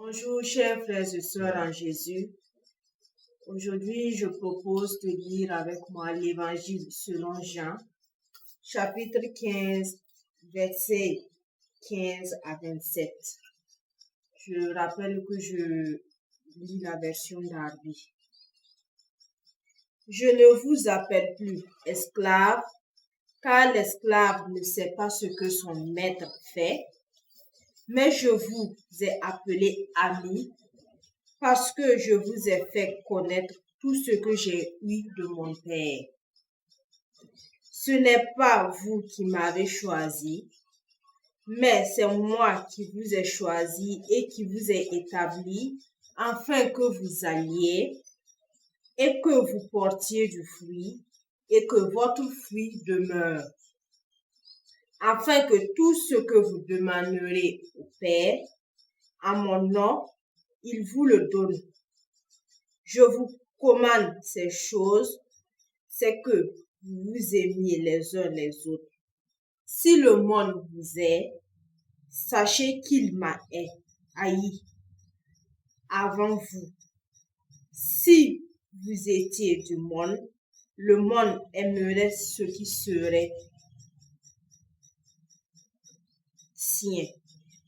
Bonjour, chers frères et sœurs en Jésus. Aujourd'hui, je propose de lire avec moi l'Évangile selon Jean, chapitre 15, versets 15 à 27. Je rappelle que je lis la version d'Arby. Je ne vous appelle plus esclaves, car l'esclave ne sait pas ce que son maître fait, mais je vous ai appelés amis, parce que je vous ai fait connaître tout ce que j'ai eu de mon Père. Ce n'est pas vous qui m'avez choisi, mais c'est moi qui vous ai choisi et qui vous ai établi, afin que vous alliez et que vous portiez du fruit et que votre fruit demeure, afin que tout ce que vous demanderez au Père, à mon nom, il vous le donne. Je vous commande ces choses, c'est que vous vous aimiez les uns les autres. Si le monde vous hait, sachez qu'il m'a haï avant vous. Si vous étiez du monde, le monde aimerait ce qui serait sien.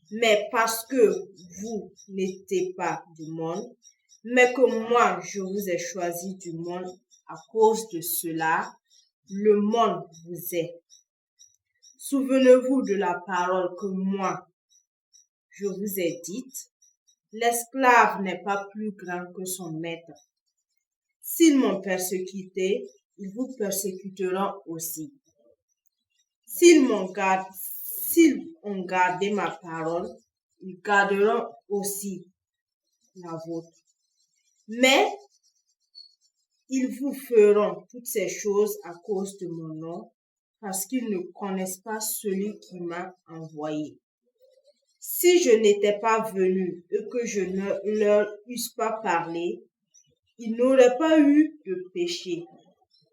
Mais parce que vous n'étiez pas du monde, mais que moi je vous ai choisi du monde, à cause de cela, le monde vous hait. Souvenez-vous de la parole que moi je vous ai dite. L'esclave n'est pas plus grand que son maître. S'ils m'ont persécuté, ils vous persécuteront aussi. S'ils ont gardé ma parole, ils garderont aussi la vôtre. Mais ils vous feront toutes ces choses à cause de mon nom, parce qu'ils ne connaissent pas celui qui m'a envoyé. Si je n'étais pas venu et que je ne leur eusse pas parlé, ils n'auraient pas eu de péché.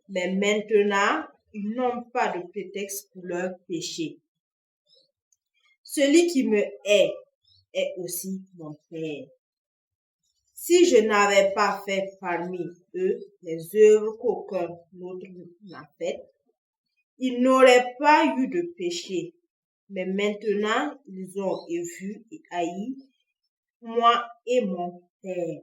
Mais maintenant, ils n'ont pas de prétexte pour leur péché. Celui qui me hait est aussi mon Père. Si je n'avais pas fait parmi eux les œuvres qu'aucun autre n'a faites, ils n'auraient pas eu de péché. Mais maintenant, ils ont vu et haï moi et mon Père.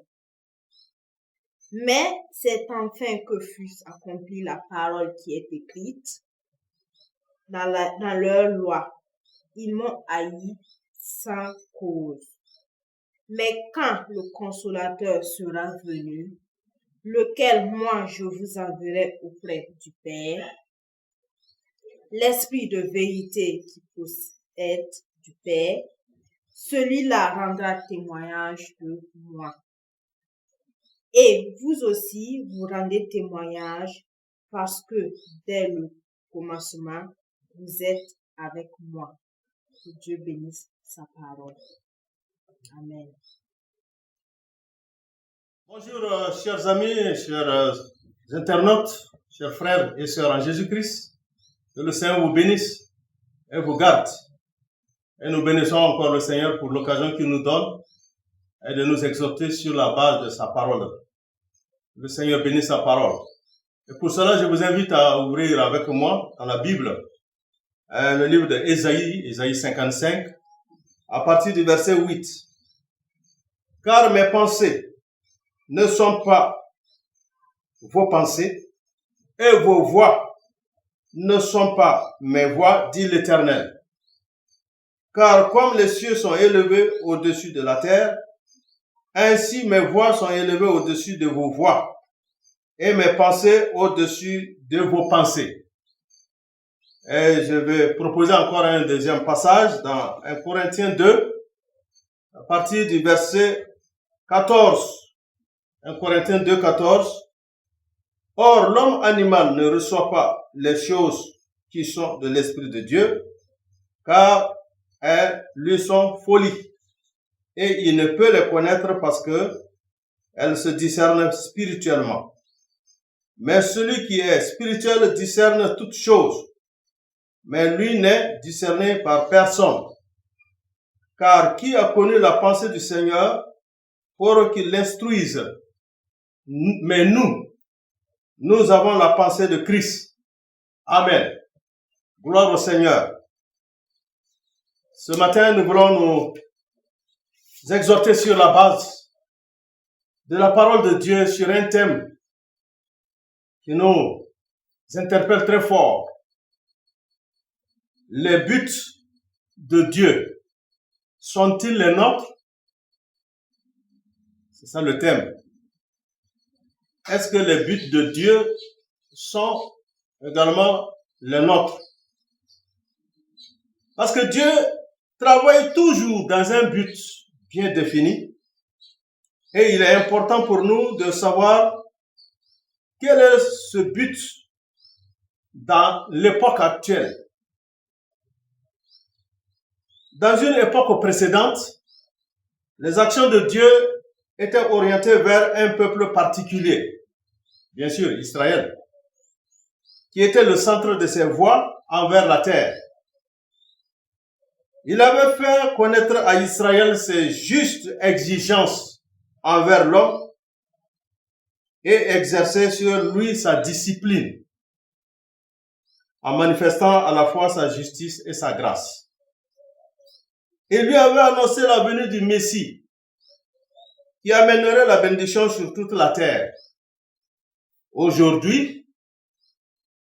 Mais c'est enfin que fut accomplie la parole qui est écrite dans leur loi. Ils m'ont haï sans cause. Mais quand le Consolateur sera venu, lequel moi je vous enverrai auprès du Père, l'Esprit de vérité qui procède du Père, celui-là rendra témoignage de moi. Et vous aussi, vous rendez témoignage parce que dès le commencement, vous êtes avec moi. Que Dieu bénisse sa parole. Amen. Bonjour, chers amis, chers internautes, chers frères et sœurs en Jésus-Christ. Que le Seigneur vous bénisse et vous garde. Et nous bénissons encore le Seigneur pour l'occasion qu'il nous donne et de nous exhorter sur la base de sa parole. Le Seigneur bénisse sa parole. Et pour cela, je vous invite à ouvrir avec moi dans la Bible le livre d'Ésaïe, Ésaïe 55, à partir du verset 8. Car mes pensées ne sont pas vos pensées et vos voix ne sont pas mes voix, dit l'Éternel. Car comme les cieux sont élevés au-dessus de la terre, ainsi mes voix sont élevées au-dessus de vos voix et mes pensées au-dessus de vos pensées. Et je vais proposer encore un deuxième passage dans 1 Corinthiens 2, à partir du verset 14. 1 Corinthiens 2, 14. Or, l'homme animal ne reçoit pas les choses qui sont de l'Esprit de Dieu, car elles lui sont folies, et il ne peut les connaître parce que elles se discernent spirituellement. Mais celui qui est spirituel discerne toutes choses, mais lui n'est discerné par personne. Car qui a connu la pensée du Seigneur pour qu'ils l'instruisent. Mais nous avons la pensée de Christ. Amen. Gloire au Seigneur. Ce matin, nous voulons nous exhorter sur la base de la parole de Dieu sur un thème qui nous interpelle très fort. Les buts de Dieu sont-ils les nôtres? C'est ça le thème. Est-ce que les buts de Dieu sont également les nôtres? Parce que Dieu travaille toujours dans un but bien défini. Et il est important pour nous de savoir quel est ce but dans l'époque actuelle. Dans une époque précédente, les actions de Dieu étaient orientées vers un peuple particulier, bien sûr Israël, qui était le centre de ses voies envers la terre. Il avait fait connaître à Israël ses justes exigences envers l'homme et exercer sur lui sa discipline, en manifestant à la fois sa justice et sa grâce. Il lui avait annoncé la venue du Messie, qui amènerait la bénédiction sur toute la terre. Aujourd'hui,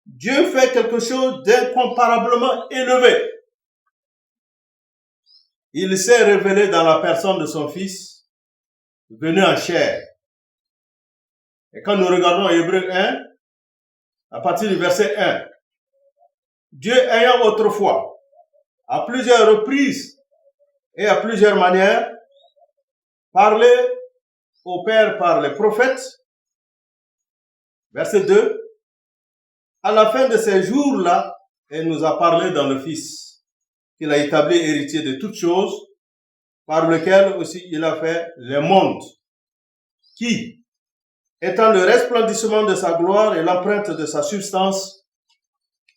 Dieu fait quelque chose d'incomparablement élevé. Il s'est révélé dans la personne de son Fils, venu en chair. Et quand nous regardons Hébreux 1, à partir du verset 1, Dieu ayant autrefois, à plusieurs reprises et à plusieurs manières, parlé au Père par les prophètes, verset 2, à la fin de ces jours-là, il nous a parlé dans le Fils, qu'il a établi héritier de toutes choses, par lequel aussi il a fait les mondes, qui, étant le resplendissement de sa gloire et l'empreinte de sa substance,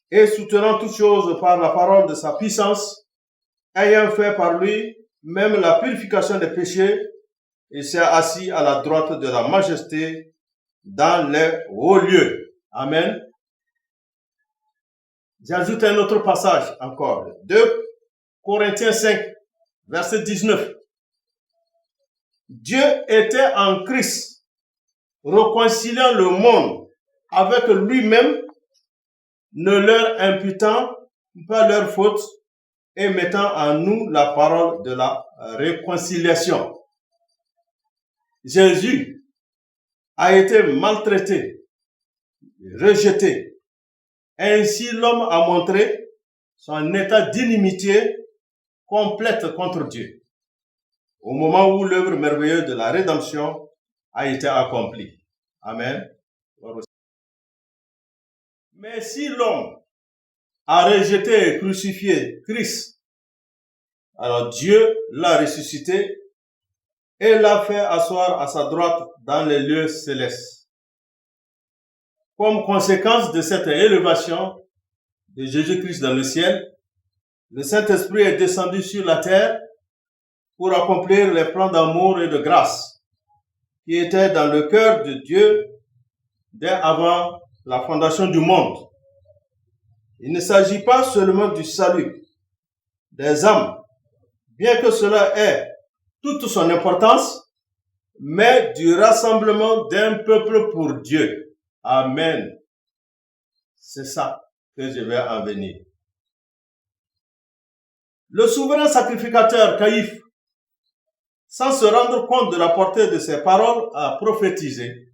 et soutenant toutes choses par la parole de sa puissance, ayant fait par lui même la purification des péchés, il s'est assis à la droite de la majesté dans les hauts lieux. Amen. J'ajoute un autre passage encore. 2 Corinthiens 5, verset 19. Dieu était en Christ, réconciliant le monde avec lui-même, ne leur imputant pas leurs fautes et mettant en nous la parole de la réconciliation. Jésus a été maltraité, rejeté. Ainsi, l'homme a montré son état d'inimitié complète contre Dieu, au moment où l'œuvre merveilleuse de la rédemption a été accomplie. Amen. Mais si l'homme a rejeté et crucifié Christ, alors Dieu l'a ressuscité et l'a fait asseoir à sa droite dans les lieux célestes. Comme conséquence de cette élévation de Jésus-Christ dans le ciel, le Saint-Esprit est descendu sur la terre pour accomplir les plans d'amour et de grâce qui étaient dans le cœur de Dieu dès avant la fondation du monde. Il ne s'agit pas seulement du salut des âmes, bien que cela ait toute son importance, mais du rassemblement d'un peuple pour Dieu. Amen. C'est ça que je vais en venir. Le souverain sacrificateur Caïphe, sans se rendre compte de la portée de ses paroles, a prophétisé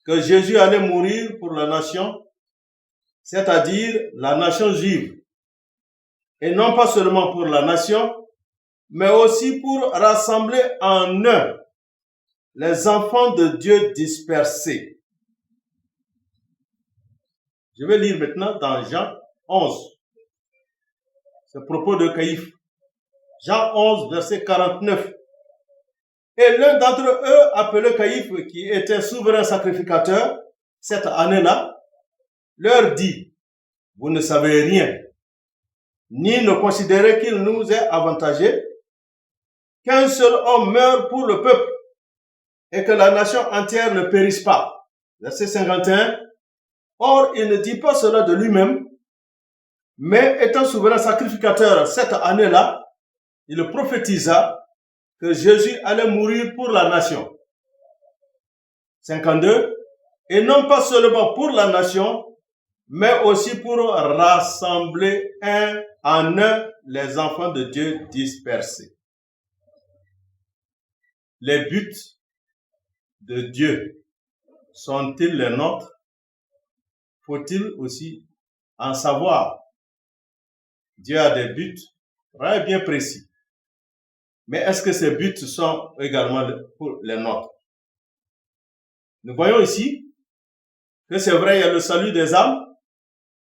que Jésus allait mourir pour la nation, c'est-à-dire la nation juive, et non pas seulement pour la nation, mais aussi pour rassembler en un les enfants de Dieu dispersés. Je vais lire maintenant dans Jean 11. Ce propos de Caïphe. Jean 11, verset 49. Et l'un d'entre eux, appelé Caïphe, qui était souverain sacrificateur, cette année-là, leur dit, vous ne savez rien, ni ne considérez qu'il nous est avantagé qu'un seul homme meure pour le peuple et que la nation entière ne périsse pas. Verset 51. Or, il ne dit pas cela de lui-même, mais étant souverain sacrificateur cette année-là, il prophétisa que Jésus allait mourir pour la nation. 52. Et non pas seulement pour la nation, mais aussi pour rassembler en un les enfants de Dieu dispersés. Les buts de Dieu sont-ils les nôtres? Faut-il aussi en savoir? Dieu a des buts très bien précis. Mais est-ce que ces buts sont également pour les nôtres? Nous voyons ici que c'est vrai, il y a le salut des âmes,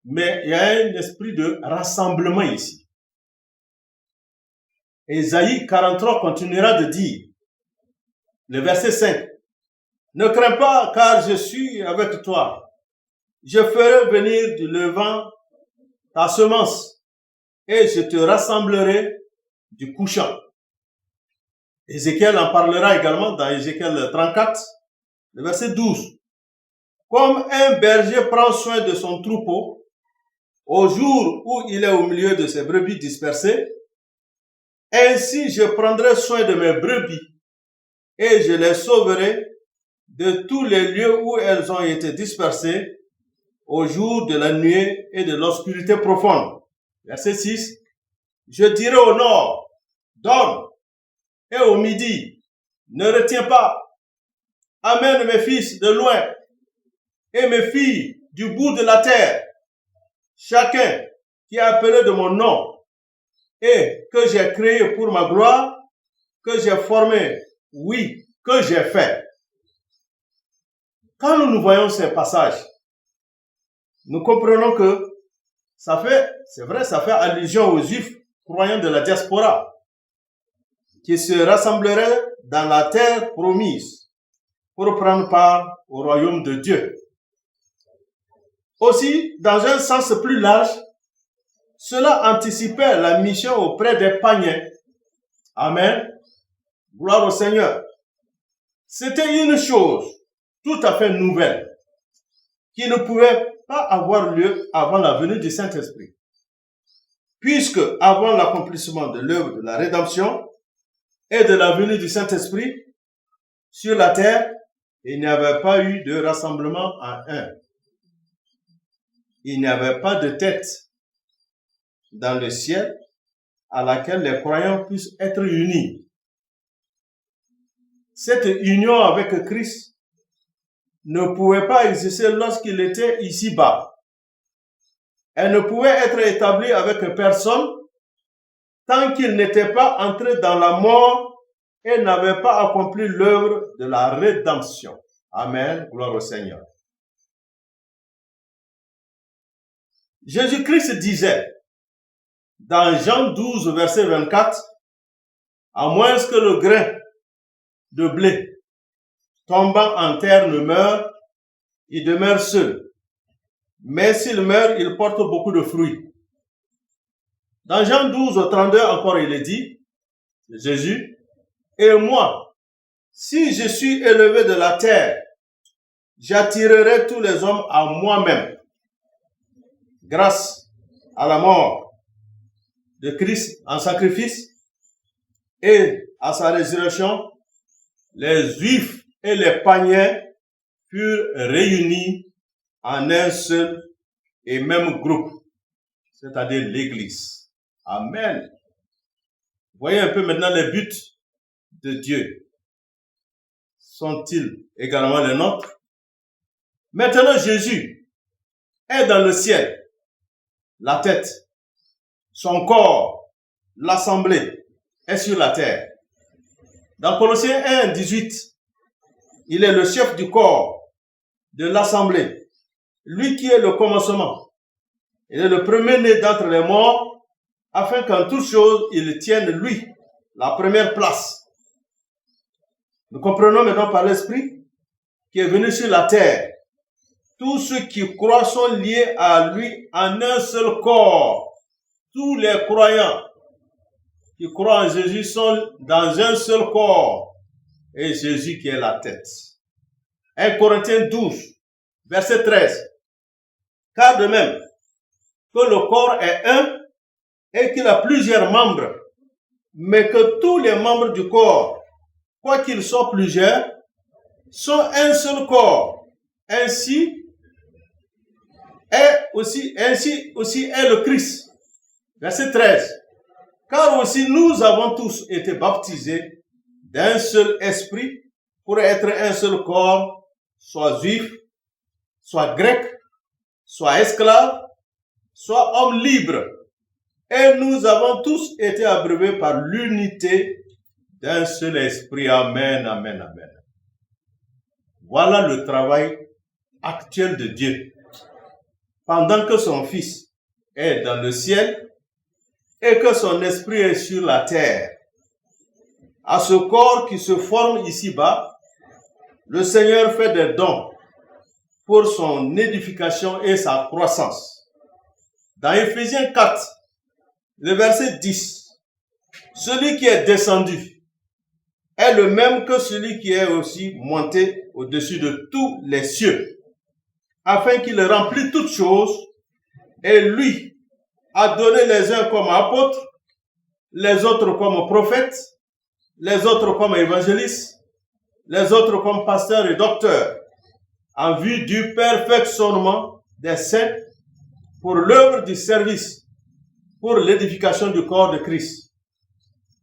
mais il y a un esprit de rassemblement ici. Ésaïe 43 continuera de dire, le verset 5, « Ne crains pas, car je suis avec toi. Je ferai venir du levant ta semence, et je te rassemblerai du couchant. » Ézéchiel en parlera également dans Ézéchiel 34, le verset 12. « Comme un berger prend soin de son troupeau, au jour où il est au milieu de ses brebis dispersées, ainsi je prendrai soin de mes brebis et je les sauverai de tous les lieux où elles ont été dispersées au jour de la nuit et de l'obscurité profonde. » Verset 6. « Je dirai au nord, donne, et au midi, ne retiens pas. Amène mes fils de loin et mes filles du bout de la terre. Chacun qui est appelé de mon nom et que j'ai créé pour ma gloire, que j'ai formé, oui, que j'ai fait. » Quand nous voyons ces passages, nous comprenons que c'est vrai, ça fait allusion aux Juifs croyants de la diaspora qui se rassembleraient dans la terre promise pour prendre part au royaume de Dieu. Aussi, dans un sens plus large, cela anticipait la mission auprès des païens. Amen. Gloire au Seigneur. C'était une chose tout à fait nouvelle qui ne pouvait pas avoir lieu avant la venue du Saint-Esprit. Puisque avant l'accomplissement de l'œuvre de la rédemption et de la venue du Saint-Esprit sur la terre, il n'y avait pas eu de rassemblement en un. Il n'y avait pas de tête dans le ciel à laquelle les croyants puissent être unis. Cette union avec Christ ne pouvait pas exister lorsqu'il était ici-bas. Elle ne pouvait être établie avec personne tant qu'il n'était pas entré dans la mort et n'avait pas accompli l'œuvre de la rédemption. Amen. Gloire au Seigneur. Jésus-Christ disait dans Jean 12, verset 24, « À moins que le grain de blé tombant en terre ne meure, il demeure seul. Mais s'il meurt, il porte beaucoup de fruits. » Dans Jean 12, 32, encore il est dit, Jésus, « Et moi, si je suis élevé de la terre, j'attirerai tous les hommes à moi-même. » Grâce à la mort de Christ en sacrifice et à sa résurrection, les Juifs et les païens furent réunis en un seul et même groupe, c'est-à-dire l'Église. Amen. Voyez un peu maintenant les buts de Dieu. Sont-ils également les nôtres? Maintenant, Jésus est dans le ciel, la tête, son corps, l'assemblée, est sur la terre. Dans Colossiens 1, 18, il est le chef du corps, de l'assemblée, lui qui est le commencement. Il est le premier-né d'entre les morts, afin qu'en toutes choses, il tienne, lui, la première place. Nous comprenons maintenant par l'Esprit qui est venu sur la terre. Tous ceux qui croient sont liés à lui en un seul corps. Tous les croyants qui croient en Jésus sont dans un seul corps et Jésus qui est la tête. 1 Corinthiens 12, verset 13. Car de même que le corps est un et qu'il a plusieurs membres, mais que tous les membres du corps, quoiqu'ils soient plusieurs, sont un seul corps. Ainsi aussi est le Christ. Verset 13. Car aussi nous avons tous été baptisés d'un seul esprit pour être un seul corps, soit juif, soit grec, soit esclave, soit homme libre. Et nous avons tous été abreuvés par l'unité d'un seul esprit. Amen, amen, amen. Voilà le travail actuel de Dieu. Pendant que son Fils est dans le ciel et que son esprit est sur la terre, à ce corps qui se forme ici-bas, le Seigneur fait des dons pour son édification et sa croissance. Dans Éphésiens 4, le verset 10, celui qui est descendu est le même que celui qui est aussi monté au-dessus de tous les cieux, afin qu'il remplisse toutes choses, et lui a donné les uns comme apôtres, les autres comme prophètes, les autres comme évangélistes, les autres comme pasteurs et docteurs, en vue du perfectionnement des saints pour l'œuvre du service, pour l'édification du corps de Christ,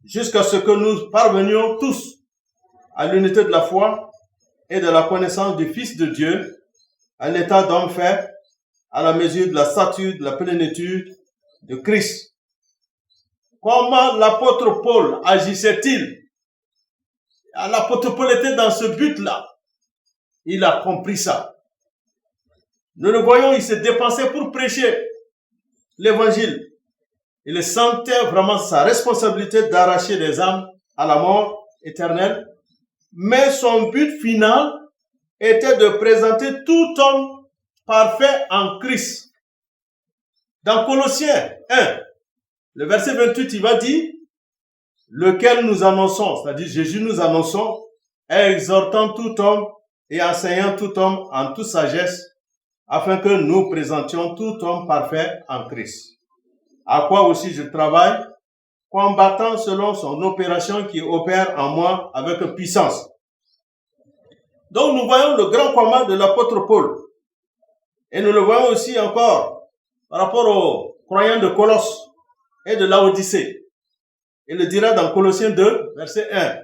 jusqu'à ce que nous parvenions tous à l'unité de la foi et de la connaissance du Fils de Dieu, à l'état d'homme fait, à la mesure de la stature de la plénitude de Christ. Comment l'apôtre Paul agissait-il? L'apôtre Paul était dans ce but-là. Il a compris ça. Nous le voyons, il s'est dépensé pour prêcher l'évangile. Il sentait vraiment sa responsabilité d'arracher les âmes à la mort éternelle. Mais son but final était de présenter tout homme parfait en Christ. Dans Colossiens 1, le verset 28, il va dire, lequel nous annonçons, c'est-à-dire Jésus nous annonçons, exhortant tout homme et enseignant tout homme en toute sagesse, afin que nous présentions tout homme parfait en Christ. À quoi aussi je travaille, combattant selon son opération qui opère en moi avec puissance. Donc nous voyons le grand combat de l'apôtre Paul. Et nous le voyons aussi encore par rapport aux croyants de Colosse et de Laodicée. Il le dira dans Colossiens 2, verset 1.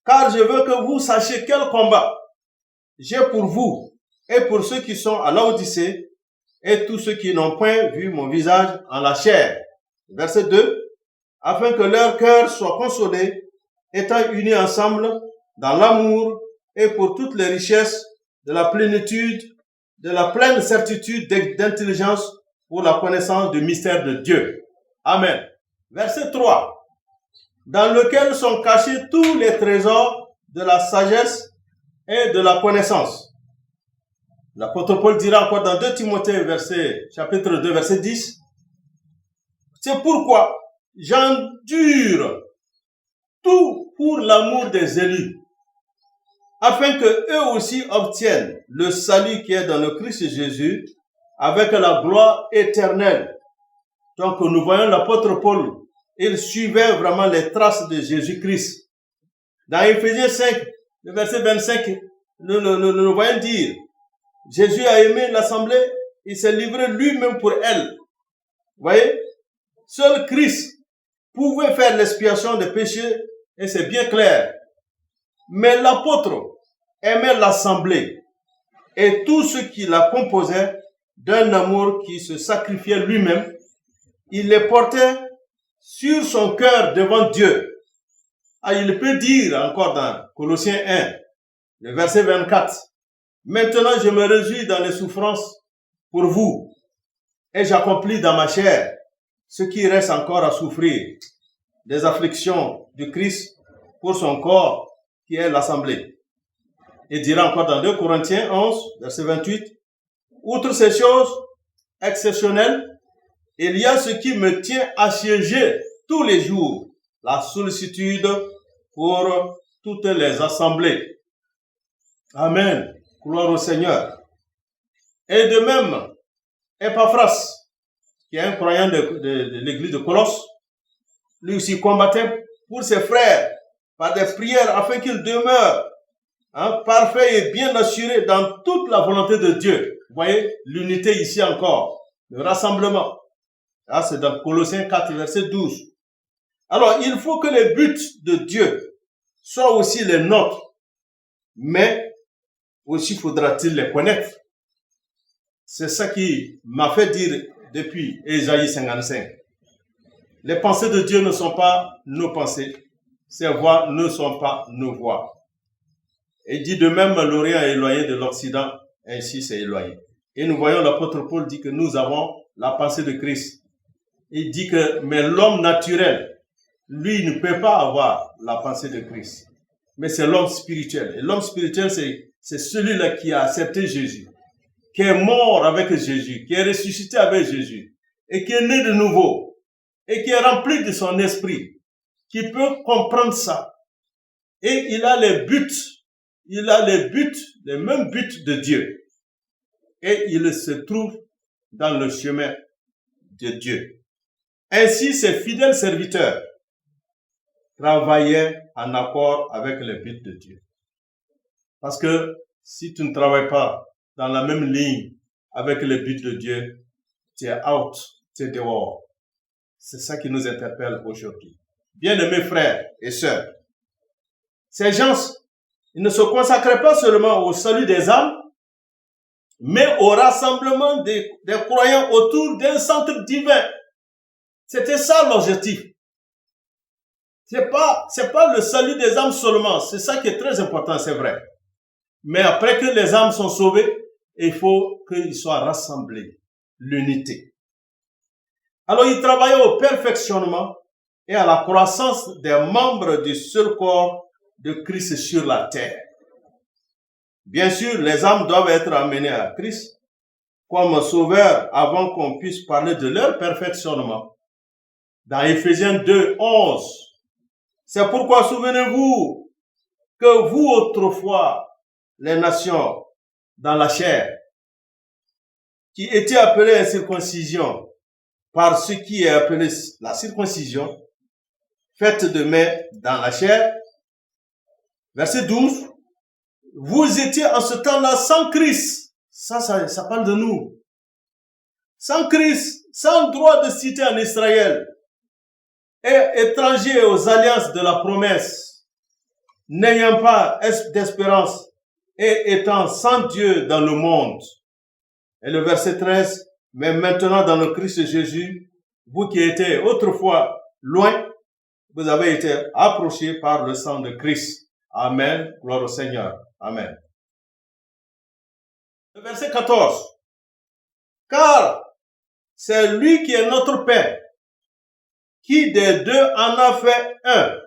Car je veux que vous sachiez quel combat j'ai pour vous et pour ceux qui sont à Laodicée et tous ceux qui n'ont point vu mon visage en la chair. Verset 2. Afin que leur cœur soit consolé, étant unis ensemble dans l'amour et pour toutes les richesses de la plénitude, de la pleine certitude d'intelligence pour la connaissance du mystère de Dieu. Amen. Verset 3. Dans lequel sont cachés tous les trésors de la sagesse et de la connaissance. L'apôtre Paul dira encore dans 2 Timothée, chapitre 2, verset 10. C'est pourquoi j'endure tout pour l'amour des élus, afin que eux aussi obtiennent le salut qui est dans le Christ Jésus, avec la gloire éternelle. Donc nous voyons l'apôtre Paul, il suivait vraiment les traces de Jésus-Christ. Dans Éphésiens 5, le verset 25, nous voyons dire, Jésus a aimé l'assemblée, il s'est livré lui-même pour elle. Vous voyez, seul Christ pouvait faire l'expiation des péchés, et c'est bien clair. Mais l'apôtre aimait l'assemblée et tout ce qui la composait d'un amour qui se sacrifiait lui-même. Il les portait sur son cœur devant Dieu. Il peut dire encore dans Colossiens 1, le verset 24, maintenant je me réjouis dans les souffrances pour vous et j'accomplis dans ma chair ce qui reste encore à souffrir, des afflictions du Christ pour son corps qui est l'assemblée. Il dira encore dans 2 Corinthiens 11, verset 28, outre ces choses exceptionnelles, il y a ce qui me tient assiégé tous les jours la sollicitude pour toutes les assemblées. Amen. Gloire au Seigneur. Et de même, Epaphras, qui est un croyant de l'église de Colosse, lui aussi combattait pour ses frères par des prières afin qu'ils demeurent parfaits et bien assurés dans toute la volonté de Dieu. Vous voyez, l'unité ici encore, le rassemblement. Là, c'est dans Colossiens 4, verset 12. Alors, il faut que les buts de Dieu soient aussi les nôtres, mais aussi faudra-t-il les connaître. C'est ça qui m'a fait dire depuis Ésaïe 55. Les pensées de Dieu ne sont pas nos pensées, ses voies ne sont pas nos voies. Et dit de même, l'Orient est éloigné de l'Occident, ainsi c'est éloigné. Et nous voyons l'apôtre Paul dit que nous avons la pensée de Christ. Il dit que, mais l'homme naturel, lui, ne peut pas avoir la pensée de Christ. Mais c'est l'homme spirituel. Et l'homme spirituel, c'est celui-là qui a accepté Jésus, qui est mort avec Jésus, qui est ressuscité avec Jésus, et qui est né de nouveau, et qui est rempli de son esprit, qui peut comprendre ça. Et il a les mêmes buts de Dieu. Et il se trouve dans le chemin de Dieu. Ainsi, ces fidèles serviteurs travaillaient en accord avec les buts de Dieu. Parce que si tu ne travailles pas dans la même ligne avec les buts de Dieu, tu es out, tu es dehors. C'est ça qui nous interpelle aujourd'hui. Bien-aimés frères et sœurs, ces gens, ils ne se consacraient pas seulement au salut des âmes, mais au rassemblement des croyants autour d'un centre divin. C'était ça l'objectif. C'est pas le salut des âmes seulement. C'est ça qui est très important, c'est vrai. Mais après que les âmes sont sauvées, il faut qu'ils soient rassemblés. L'unité. Alors, ils travaillaient au perfectionnement et à la croissance des membres du seul corps de Christ sur la terre. Bien sûr, les âmes doivent être amenées à Christ comme sauveurs avant qu'on puisse parler de leur perfectionnement. Dans Éphésiens 2, 11, c'est pourquoi souvenez-vous que vous autrefois, les nations dans la chair, qui étaient appelées à circoncision par ce qui est appelé la circoncision, faite de main dans la chair. Verset 12, vous étiez en ce temps-là sans Christ. Ça parle de nous. Sans Christ, sans droit de cité en Israël, et étrangers aux alliances de la promesse, n'ayant pas d'espérance et étant sans Dieu dans le monde. Et le verset 13, mais maintenant dans le Christ Jésus, vous qui étiez autrefois loin, vous avez été approchés par le sang de Christ. Amen. Gloire au Seigneur. Amen. Le verset 14. Car c'est lui qui est notre Père, qui des deux en a fait un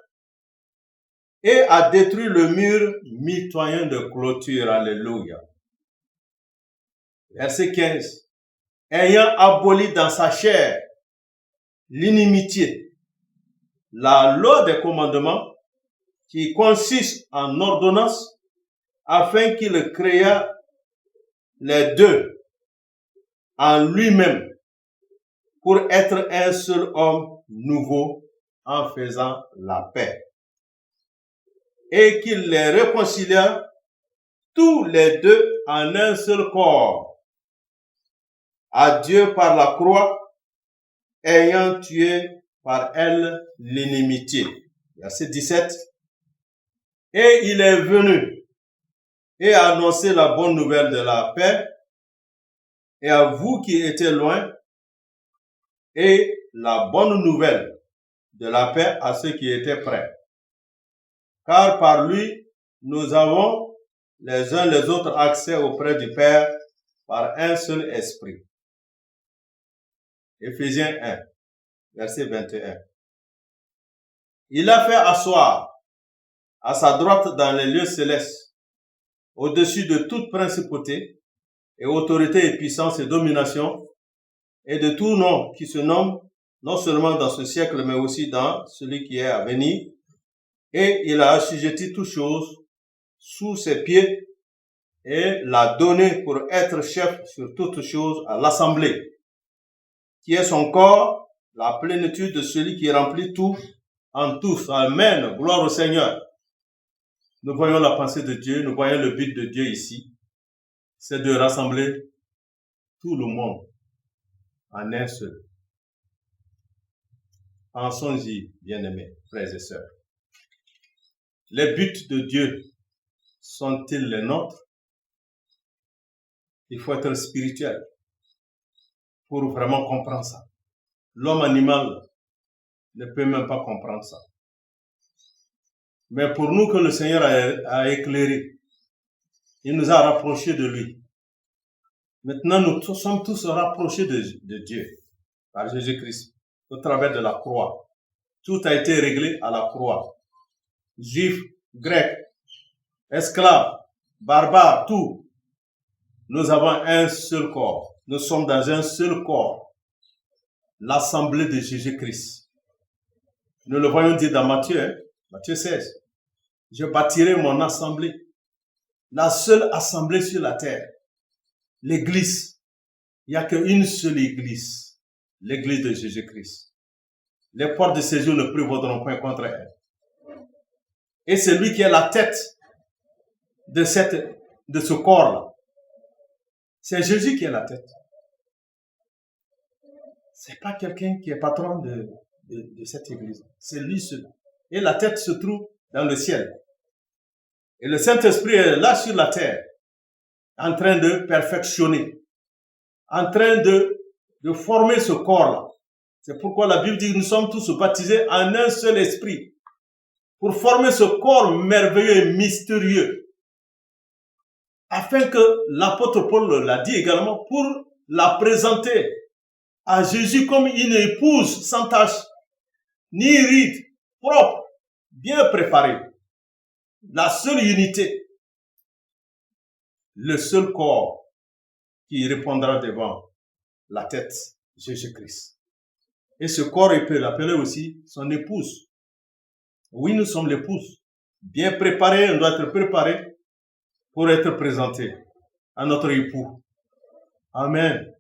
et a détruit le mur mitoyen de clôture. Alléluia. Verset 15. Ayant aboli dans sa chair l'inimitié, la loi des commandements qui consiste en ordonnance, afin qu'il créât les deux en lui-même pour être un seul homme nouveau en faisant la paix. Et qu'il les réconcilia tous les deux en un seul corps à Dieu par la croix, ayant tué par elle l'inimitié. Verset 17. Et il est venu et a annoncé la bonne nouvelle de la paix, et à vous qui étiez loin, et la bonne nouvelle de la paix à ceux qui étaient près. Car par lui, nous avons les uns les autres accès auprès du Père par un seul esprit. Éphésiens 1, verset 21. Il a fait asseoir à sa droite dans les lieux célestes, au-dessus de toute principauté et autorité et puissance et domination, et de tout nom qui se nomme, non seulement dans ce siècle, mais aussi dans celui qui est à venir. Et il a assujetti toutes choses sous ses pieds et l'a donné pour être chef sur toutes choses à l'Assemblée, qui est son corps, la plénitude de celui qui remplit tout en tous. Amen. Gloire au Seigneur. Nous voyons la pensée de Dieu, nous voyons le but de Dieu ici. C'est de rassembler tout le monde en un seul. Pensons-y, bien-aimés, frères et sœurs. Les buts de Dieu sont-ils les nôtres? Il faut être spirituel pour vraiment comprendre ça. L'homme animal ne peut même pas comprendre ça. Mais pour nous que le Seigneur a éclairé, il nous a rapprochés de lui. Maintenant, nous sommes tous rapprochés de Dieu par Jésus-Christ au travers de la croix. Tout a été réglé à la croix. Juifs, Grecs, esclaves, barbares, tout. Nous avons un seul corps. Nous sommes dans un seul corps. L'assemblée de Jésus-Christ. Nous le voyons dire dans Matthieu, Matthieu 16. Je bâtirai mon assemblée. La seule assemblée sur la terre. L'église. Il n'y a qu'une seule église. L'église de Jésus-Christ. Les portes de séjour ne prévaudront point contre elle. Et c'est lui qui est la tête de ce corps-là. C'est Jésus qui est la tête. C'est pas quelqu'un qui est patron de cette église. C'est lui seul. Et la tête se trouve dans le ciel. Et le Saint-Esprit est là sur la terre, en train de perfectionner, en train de former ce corps-là. C'est pourquoi la Bible dit que nous sommes tous baptisés en un seul esprit, pour former ce corps merveilleux et mystérieux, afin que l'apôtre Paul l'a dit également, pour la présenter à Jésus comme une épouse sans tache, ni ride, propre, bien préparée. La seule unité, le seul corps qui répondra devant la tête, Jésus-Christ. Et ce corps, il peut l'appeler aussi son épouse. Oui, nous sommes l'épouse. Bien préparée, on doit être préparé pour être présenté à notre époux. Amen.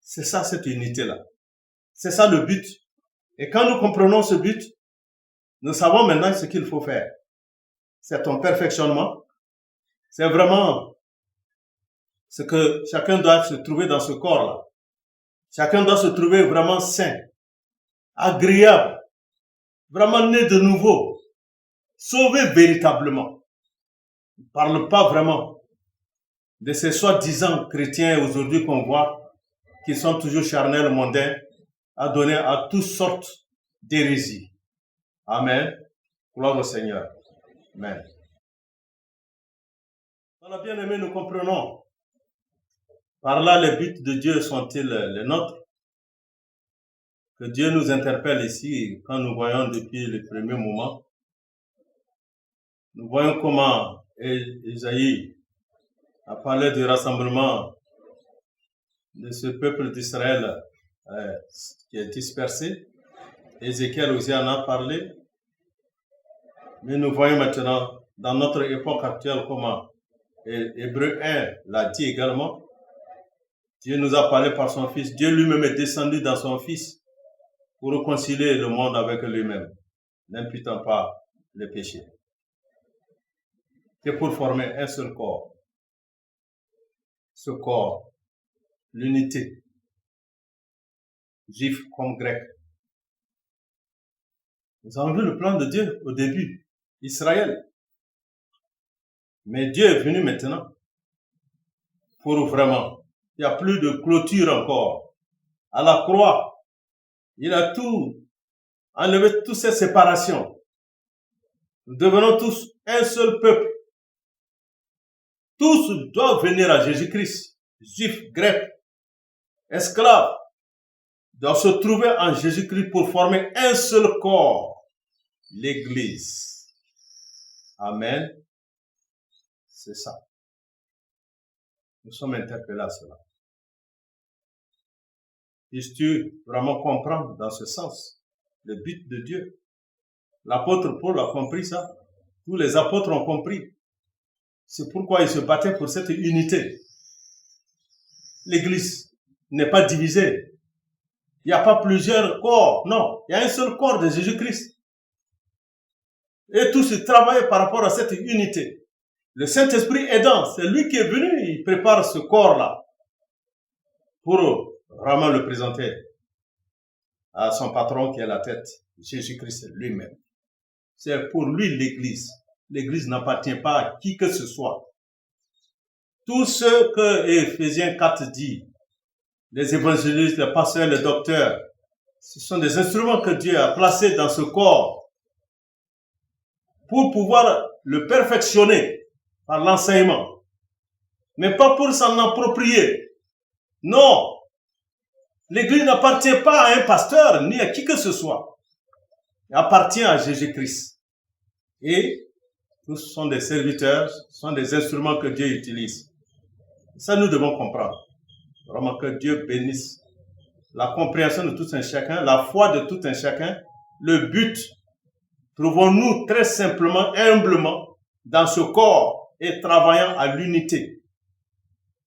C'est ça, cette unité-là. C'est ça le but. Et quand nous comprenons ce but, nous savons maintenant ce qu'il faut faire. C'est ton perfectionnement. C'est vraiment ce que chacun doit se trouver dans ce corps-là. Chacun doit se trouver vraiment sain, agréable, vraiment né de nouveau, sauvé véritablement. On ne parle pas vraiment de ces soi-disant chrétiens aujourd'hui qu'on voit, qui sont toujours charnels, mondains, à donner à toutes sortes d'hérésies. Amen. Gloire au Seigneur. Amen. Voilà, bien aimé, nous comprenons. Par là, les buts de Dieu sont-ils les nôtres? Que Dieu nous interpelle ici, quand nous voyons depuis le premier moment, nous voyons comment Isaïe a parlé du rassemblement de ce peuple d'Israël qui est dispersé. Ézéchiel aussi en a parlé. Mais nous voyons maintenant, dans notre époque actuelle, comment Hébreu 1 l'a dit également. Dieu nous a parlé par son Fils. Dieu lui-même est descendu dans son Fils pour réconcilier le monde avec lui-même, n'imputant pas les péchés. C'est pour former un seul corps. Ce corps, l'unité, juif comme grec. Nous avons vu le plan de Dieu au début, Israël. Mais Dieu est venu maintenant pour vraiment, il n'y a plus de clôture encore. À la croix, il a tout enlevé, toutes ces séparations. Nous devenons tous un seul peuple. Tous doivent venir à Jésus-Christ, juifs, grecs, esclaves, doivent se trouver en Jésus-Christ pour former un seul corps, l'Église. Amen. C'est ça. Nous sommes interpellés à cela. puisses-tu vraiment comprendre dans ce sens le but de Dieu. L'apôtre Paul a compris ça. Tous les apôtres ont compris. C'est pourquoi ils se battaient pour cette unité. L'Église n'est pas divisée. Il n'y a pas plusieurs corps. Non, il y a un seul corps de Jésus-Christ. Et tous se travaillent par rapport à cette unité. Le Saint-Esprit aidant, c'est lui qui est venu, il prépare ce corps-là pour vraiment le présenter à son patron qui est la tête, Jésus-Christ lui-même. C'est pour lui l'Église. L'Église n'appartient pas à qui que ce soit. Tout ce que Éphésiens 4 dit, les évangélistes, les pasteurs, les docteurs, ce sont des instruments que Dieu a placés dans ce corps pour pouvoir le perfectionner par l'enseignement, mais pas pour s'en approprier. Non, l'Église n'appartient pas à un pasteur ni à qui que ce soit. Elle appartient à Jésus-Christ. Et tous sont des serviteurs, sont des instruments que Dieu utilise. Ça, nous devons comprendre. Vraiment que Dieu bénisse la compréhension de tout un chacun, la foi de tout un chacun. Le but, trouvons-nous très simplement, humblement, dans ce corps et travaillant à l'unité.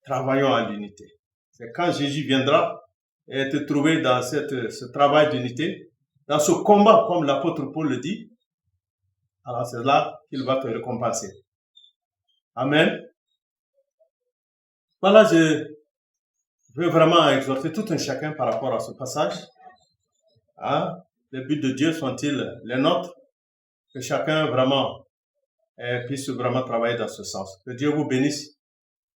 Travaillons à l'unité. C'est quand Jésus viendra et te trouver dans ce travail d'unité, dans ce combat, comme l'apôtre Paul le dit, alors c'est là qu'il va te récompenser. Amen. Voilà, je veux vraiment exhorter tout un chacun par rapport à ce passage. Hein? Les buts de Dieu sont-ils les nôtres? Que chacun vraiment puisse vraiment travailler dans ce sens. Que Dieu vous bénisse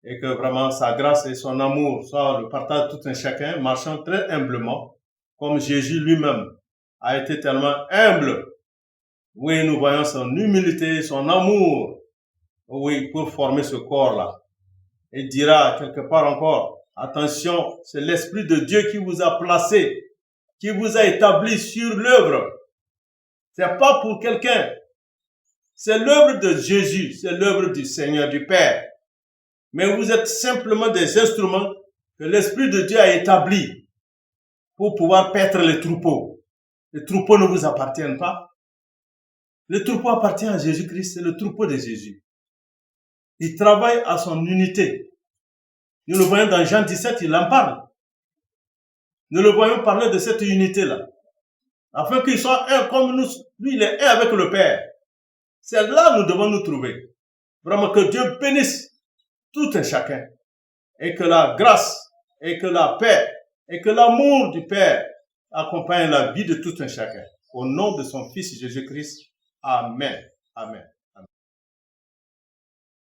et que vraiment sa grâce et son amour soient le partage de tout un chacun, marchant très humblement, comme Jésus lui-même a été tellement humble. Oui, nous voyons son humilité, son amour, oui, pour former ce corps-là. Il dira quelque part encore, attention, c'est l'Esprit de Dieu qui vous a placé, qui vous a établi sur l'œuvre. C'est pas pour quelqu'un. C'est l'œuvre de Jésus, c'est l'œuvre du Seigneur, du Père. Mais vous êtes simplement des instruments que l'Esprit de Dieu a établis pour pouvoir paître les troupeaux. Les troupeaux ne vous appartiennent pas. Le troupeau appartient à Jésus-Christ, c'est le troupeau de Jésus. Il travaille à son unité. Nous le voyons dans Jean 17, il en parle. Nous le voyons parler de cette unité-là. Afin qu'il soit un comme nous, lui il est un avec le Père. C'est là que nous devons nous trouver. Vraiment que Dieu bénisse tout un chacun. Et que la grâce, et que la paix, et que l'amour du Père accompagne la vie de tout un chacun. Au nom de son Fils Jésus-Christ. Amen. Amen.